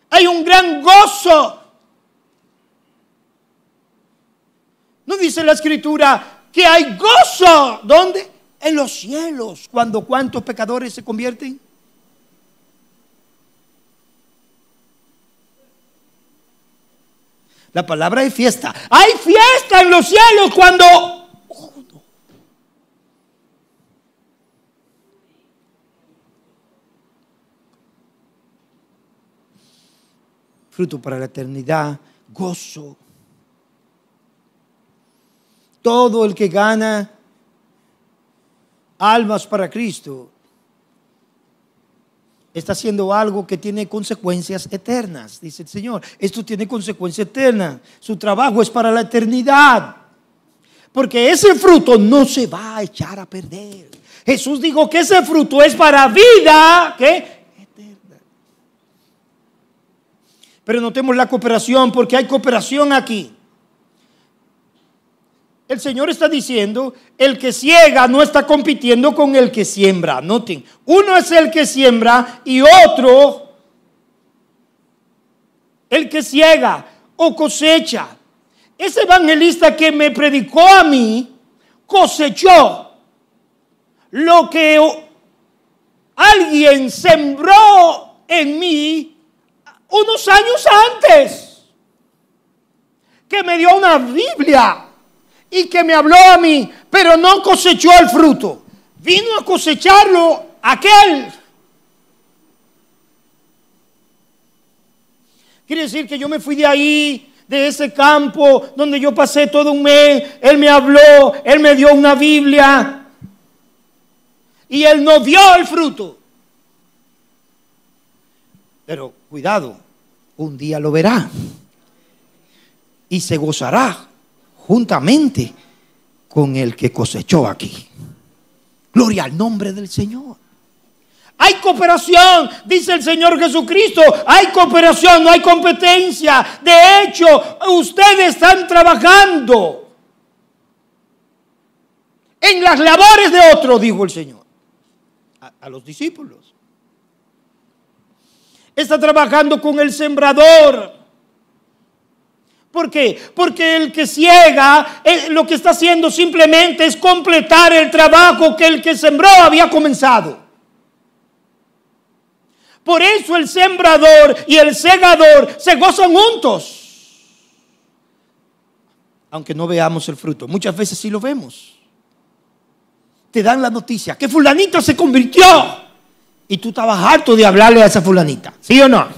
A: Hay un gran gozo. ¿No dice la Escritura que hay gozo? ¿Dónde? En los cielos. Cuando ¿cuántos pecadores se convierten? La palabra es fiesta. Hay fiesta en los cielos cuando fruto para la eternidad, gozo. Todo el que gana almas para Cristo está haciendo algo que tiene consecuencias eternas, dice el Señor. Esto tiene consecuencias eternas. Su trabajo es para la eternidad. Porque ese fruto no se va a echar a perder. Jesús dijo que ese fruto es para vida, ¿qué? Eterna. Pero notemos la cooperación, porque hay cooperación aquí. El Señor está diciendo, el que ciega no está compitiendo con el que siembra. Noten, uno es el que siembra y otro el que ciega o cosecha. Ese evangelista que me predicó a mí cosechó lo que alguien sembró en mí unos años antes, que me dio una Biblia y que me habló a mí, pero no cosechó el fruto. Vino a cosecharlo aquel. Quiere decir que yo me fui de ahí, de ese campo donde yo pasé todo un mes. Él me habló, Él me dio una Biblia y Él no vio el fruto. Pero cuidado, un día lo verá y se gozará juntamente con el que cosechó aquí. Gloria al nombre del Señor. Hay cooperación, dice el Señor Jesucristo. Hay cooperación, no hay competencia. De hecho, ustedes están trabajando en las labores de otro, dijo el Señor a los discípulos. Está trabajando con el sembrador. ¿Por qué? Porque el que ciega lo que está haciendo simplemente es completar el trabajo que el que sembró había comenzado. Por eso el sembrador y el segador se gozan juntos. Aunque no veamos el fruto, muchas veces sí lo vemos. Te dan la noticia que fulanita se convirtió y tú estabas harto de hablarle a esa fulanita, ¿sí o no?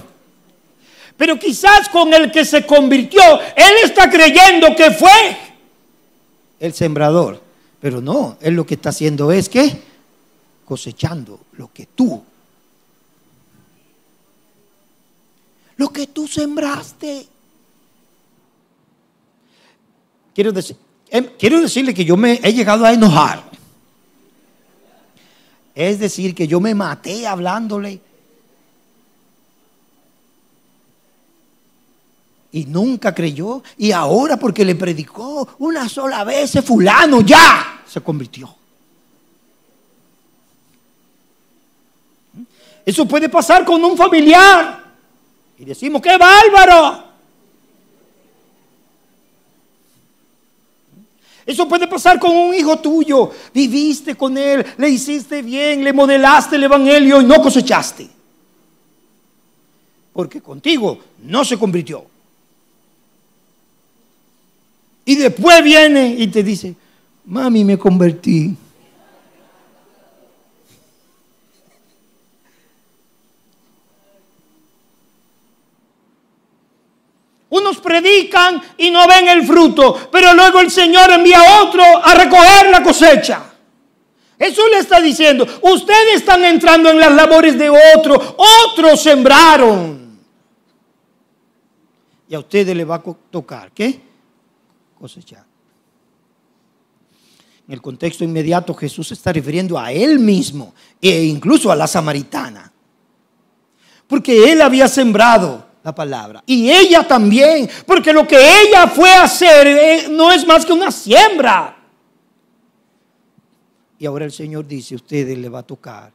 A: Pero quizás con el que se convirtió, él está creyendo que fue el sembrador. Pero no, él lo que está haciendo es que cosechando lo que tú sembraste. Quiero decirle que yo me he llegado a enojar. Es decir, que yo me maté hablándole. Y nunca creyó. Y ahora porque le predicó una sola vez, ese fulano ya se convirtió. Eso puede pasar con un familiar. Y decimos, ¡qué bárbaro! Eso puede pasar con un hijo tuyo. Viviste con él, le hiciste bien, le modelaste el evangelio y no cosechaste. Porque contigo no se convirtió. Y después viene y te dice, mami, me convertí. Unos predican y no ven el fruto, pero luego el Señor envía a otro a recoger la cosecha. Eso le está diciendo, ustedes están entrando en las labores de otro, otros sembraron. Y a ustedes les va a tocar, ¿qué? Cosechar. En el contexto inmediato Jesús se está refiriendo a él mismo e incluso a la samaritana. Porque él había sembrado la palabra. Y ella también, porque lo que ella fue a hacer no es más que una siembra. Y ahora el Señor dice, a ustedes les va a tocar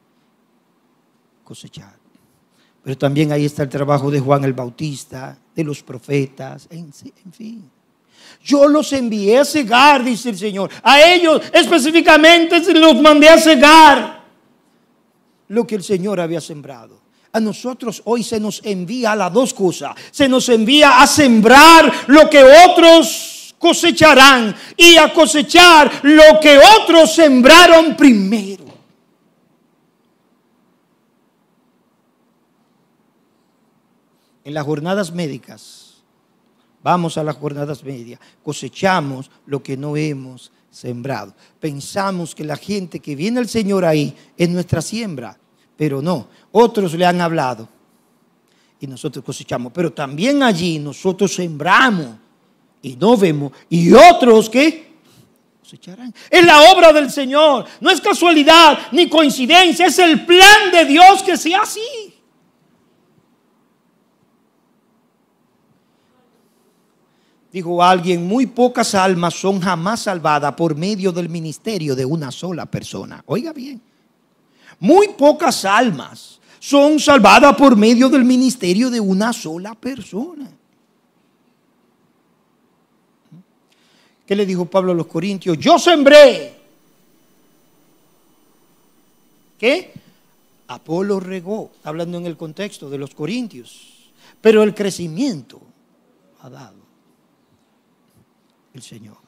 A: cosechar. Pero también ahí está el trabajo de Juan el Bautista, de los profetas, en fin. Yo los envié a cegar, dice el Señor. A ellos específicamente los mandé a cegar lo que el Señor había sembrado. A nosotros hoy se nos envía a las dos cosas. Se nos envía a sembrar lo que otros cosecharán y a cosechar lo que otros sembraron primero. En las jornadas médicas, vamos a las jornadas médicas, cosechamos lo que no hemos sembrado. Pensamos que la gente que viene al Señor ahí es nuestra siembra. Pero no, otros le han hablado y nosotros cosechamos. Pero también allí nosotros sembramos y no vemos. Y otros que cosecharán. Es la obra del Señor. No es casualidad ni coincidencia. Es el plan de Dios que sea así. Dijo alguien, muy pocas almas son jamás salvadas por medio del ministerio de una sola persona. Oiga bien. Muy pocas almas son salvadas por medio del ministerio de una sola persona. ¿Qué le dijo Pablo a los Corintios? Yo sembré. ¿Qué? Apolo regó. Está hablando en el contexto de los Corintios. Pero el crecimiento ha dado el Señor.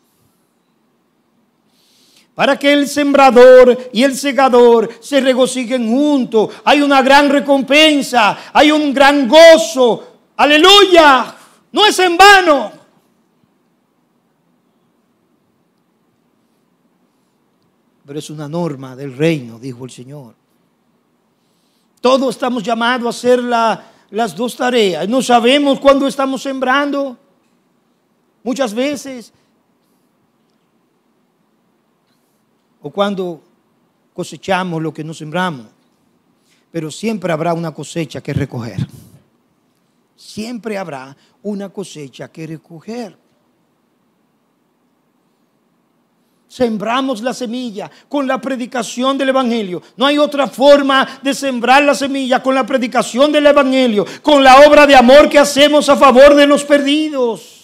A: Para que el sembrador y el segador se regocijen juntos. Hay una gran recompensa, hay un gran gozo. Aleluya, no es en vano. Pero es una norma del reino, dijo el Señor. Todos estamos llamados a hacer las dos tareas. No sabemos cuándo estamos sembrando. Muchas veces. O cuando cosechamos lo que no sembramos. Pero siempre habrá una cosecha que recoger. Siempre habrá una cosecha que recoger. Sembramos la semilla con la predicación del Evangelio. No hay otra forma de sembrar la semilla, con la predicación del Evangelio, con la obra de amor que hacemos a favor de los perdidos.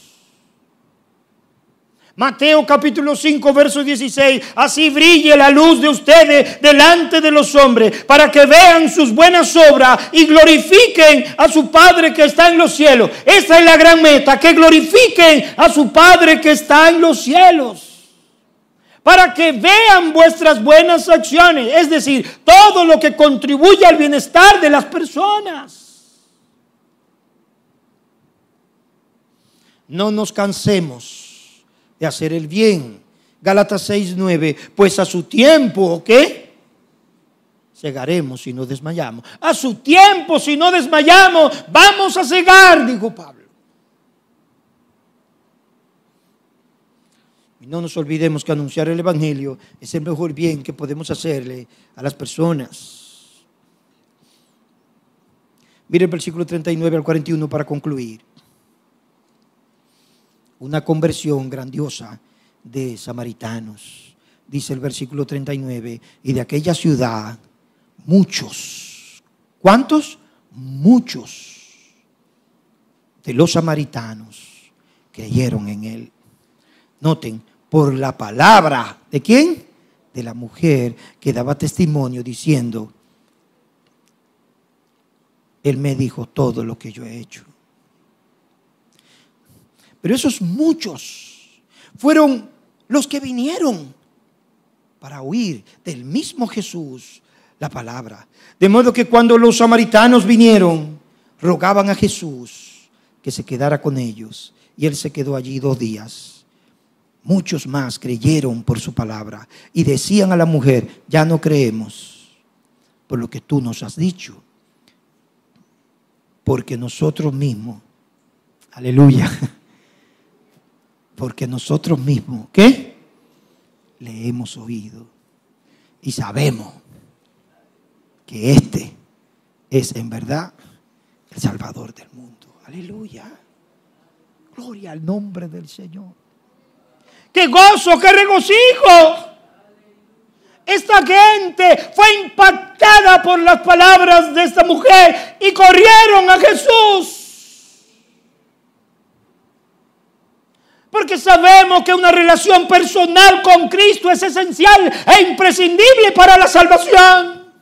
A: Mateo capítulo 5 verso 16. Así brille la luz de ustedes delante de los hombres, para que vean sus buenas obras y glorifiquen a su Padre que está en los cielos. Esa es la gran meta, que glorifiquen a su Padre que está en los cielos. Para que vean vuestras buenas acciones, es decir, todo lo que contribuye al bienestar de las personas. No nos cansemos de hacer el bien. Gálatas 6:9, pues a su tiempo, ¿qué? Segaremos si no desmayamos. A su tiempo, si no desmayamos, vamos a segar, dijo Pablo. Y no nos olvidemos que anunciar el Evangelio es el mejor bien que podemos hacerle a las personas. Mire el versículo 39 al 41 para concluir. Una conversión grandiosa de samaritanos. Dice el versículo 39, y de aquella ciudad muchos. ¿Cuántos? Muchos de los samaritanos creyeron en él. Noten, por la palabra, ¿de quién? De la mujer que daba testimonio diciendo, él me dijo todo lo que yo he hecho. Pero esos muchos fueron los que vinieron para oír del mismo Jesús la palabra. De modo que cuando los samaritanos vinieron, rogaban a Jesús que se quedara con ellos. Y él se quedó allí 2 días. Muchos más creyeron por su palabra y decían a la mujer, ya no creemos por lo que tú nos has dicho, porque nosotros mismos, aleluya, porque nosotros mismos, ¿qué? Le hemos oído y sabemos que este es en verdad el Salvador del mundo. Aleluya, gloria al nombre del Señor. ¡Qué gozo, qué regocijo! Esta gente fue impactada por las palabras de esta mujer y corrieron a Jesús. Porque sabemos que una relación personal con Cristo es esencial e imprescindible para la salvación.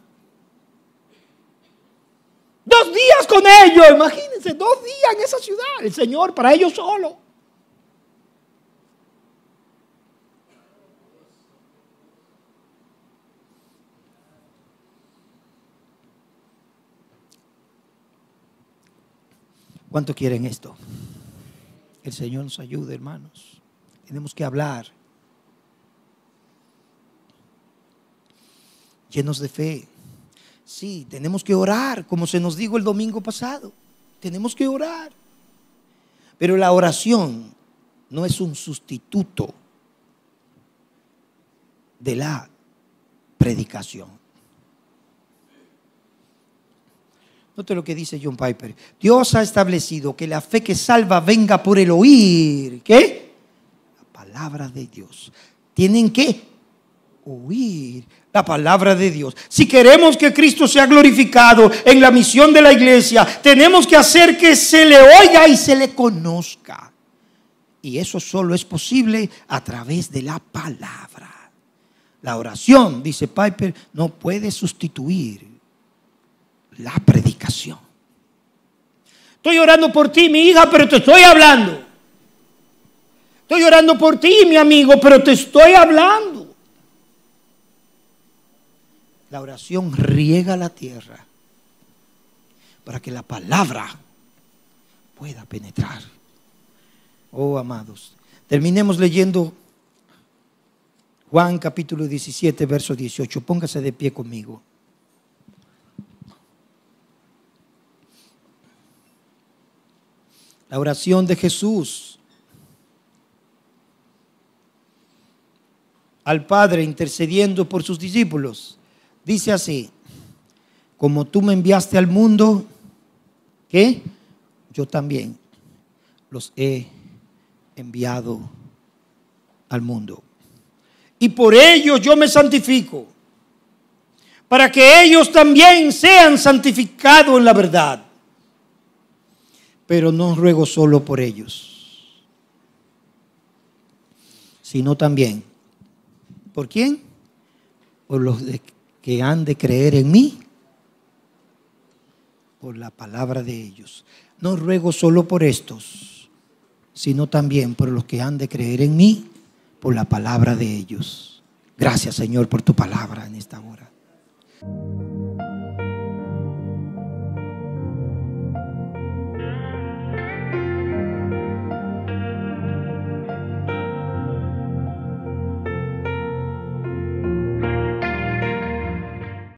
A: 2 días con ellos, imagínense, 2 días en esa ciudad, el Señor para ellos solo. ¿Cuánto quieren esto? El Señor nos ayude, hermanos. Tenemos que hablar llenos de fe. Sí, tenemos que orar, como se nos dijo el domingo pasado. Tenemos que orar. Pero la oración no es un sustituto de la predicación. Note lo que dice John Piper. Dios ha establecido que la fe que salva venga por el oír. ¿Qué? La palabra de Dios. Tienen que oír la palabra de Dios. Si queremos que Cristo sea glorificado en la misión de la iglesia, tenemos que hacer que se le oiga y se le conozca. Y eso solo es posible a través de la palabra. La oración, dice Piper, no puede sustituir la predicación. Estoy orando por ti, mi hija, pero te estoy hablando. Estoy orando por ti, mi amigo, pero te estoy hablando. La oración riega la tierra para que la palabra pueda penetrar. Oh, amados, terminemos leyendo Juan capítulo 17, verso 18. Póngase de pie conmigo. La oración de Jesús al Padre intercediendo por sus discípulos. Dice así: como tú me enviaste al mundo, ¿qué? Yo también los he enviado al mundo. Y por ello yo me santifico, para que ellos también sean santificados en la verdad. Pero no ruego solo por ellos, sino también, ¿por quién? Por los que han de creer en mí, por la palabra de ellos. No ruego solo por estos, sino también por los que han de creer en mí, por la palabra de ellos. Gracias, Señor, por tu palabra en esta hora.